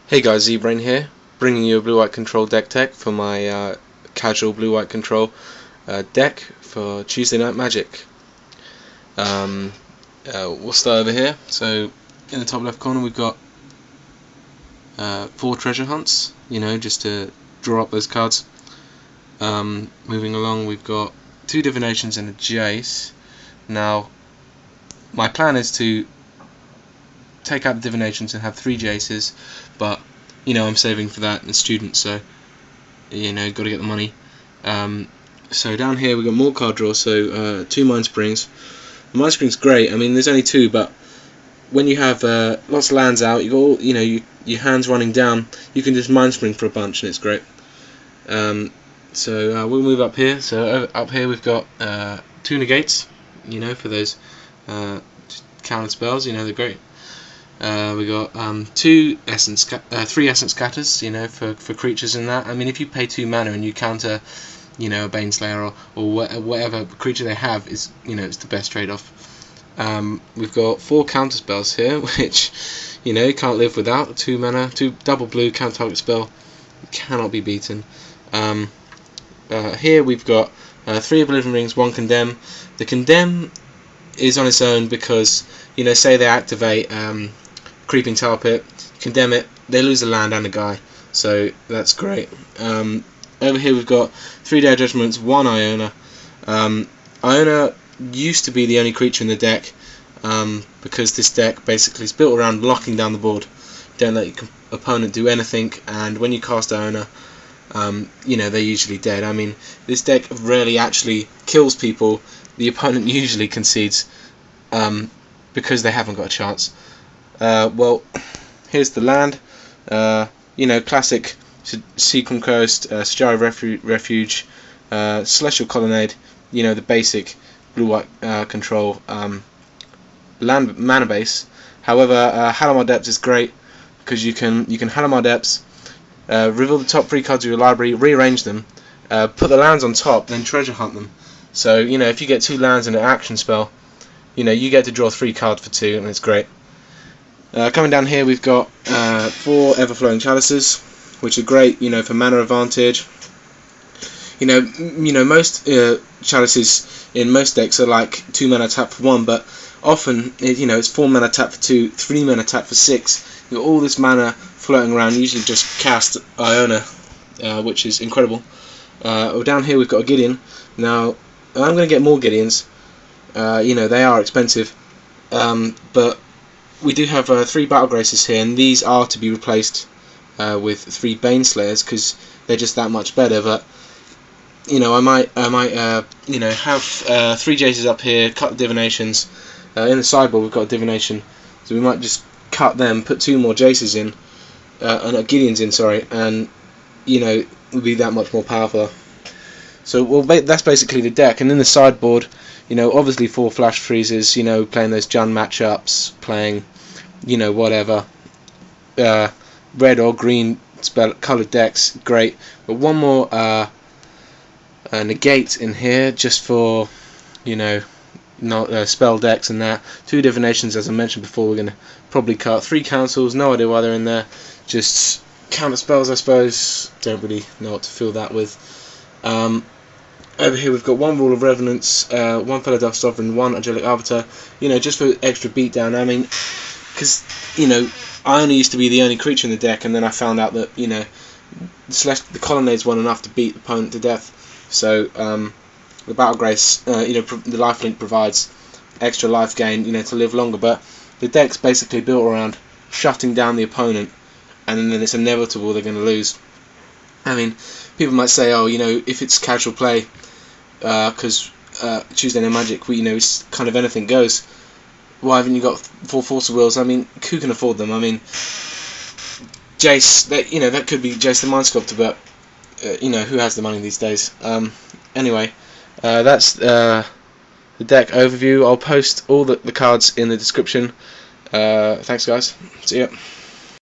Hey guys, ZiBrain here, bringing you a blue-white control deck tech for my casual blue-white control deck for Tuesday Night Magic. We'll start over here. So in the top left corner we've got 4 treasure hunts, just to draw up those cards. Moving along, we've got 2 divinations and a Jace. Now my plan is to take out the divinations and have 3 Jaces, but I'm saving for that as students, so got to get the money. So down here we've got more card draws, so 2 Mind Springs. The Mind Spring's great. I mean, there's only 2, but when you have lots of lands out, you got all, your hands running down, you can just Mind Spring for a bunch, and it's great. So we'll move up here. So up here we've got 2 negates, for those counter spells. They're great. We got 3 essence scatters, for creatures in that. I mean, if you pay 2 mana and you counter, a Baneslayer or whatever creature they have, is it's the best trade-off. We've got 4 counter spells here, which you can't live without. 2 mana, 2 double blue counter target spell, cannot be beaten. Here we've got 3 Oblivion Rings, 1 Condemn. The Condemn is on its own because say they activate Creeping Tar Pit, condemn it, they lose a land and a guy, so that's great. Over here we've got 3 Dire Judgments, 1 Iona. Iona used to be the only creature in the deck, because this deck basically is built around locking down the board. Don't let your opponent do anything, and when you cast Iona, they're usually dead. I mean, this deck rarely actually kills people. The opponent usually concedes, because they haven't got a chance. Well, here's the land. Classic Sequin Coast, Sajari Refuge, Celestial Colonnade. The basic blue-white control land mana base. However, Halimar Depths is great because you can Halimar Depths, reveal the top 3 cards of your library, rearrange them, put the lands on top, then treasure hunt them. So if you get 2 lands and an action spell, you get to draw 3 cards for 2, and it's great. Coming down here we've got 4 Everflowing Chalices, which are great, for mana advantage. Most chalices in most decks are like 2 mana tap for 1, but often it's 4 mana tap for 2, 3 mana tap for 6. You got all this mana floating around. Usually just cast Iona, which is incredible. Down here we've got a Gideon. Now I'm going to get more Gideons. They are expensive, but we do have 3 Battle Graces here, and these are to be replaced with 3 Baneslayers because they're just that much better. But I might have 3 Jaces up here, cut the divinations. In the sideboard we've got a divination, so we might just cut them, put 2 more Jaces in, Gideons in, sorry, and will be that much more powerful. So that's basically the deck. And in the sideboard, obviously 4 Flash Freezes, playing those Jund matchups, playing, whatever, red or green coloured decks, great. But 1 more negate in here, just for, not spell decks and that. 2 divinations, as I mentioned before. We're going to probably cut 3 councils, no idea why they're in there, just counter spells, I suppose. Don't really know what to fill that with. Over here we've got 1 Rule of Revenants, 1 Fellow Dark Sovereign, 1 Angelic Arbiter, just for extra beatdown. I mean, because, Iona used to be the only creature in the deck, and then I found out that, the Colonnades weren't enough to beat the opponent to death. So, the Battle Grace, the lifelink provides extra life gain, to live longer, but the deck's basically built around shutting down the opponent, and then it's inevitable they're going to lose. I mean, people might say, oh, if it's casual play, because Tuesday Night Magic, it's kind of anything goes. Why haven't you got 4 Force of Wills? I mean, who can afford them? I mean, Jace, that could be Jace the Mind Sculptor, but who has the money these days? Anyway, that's the deck overview. I'll post all the cards in the description. Thanks, guys. See ya.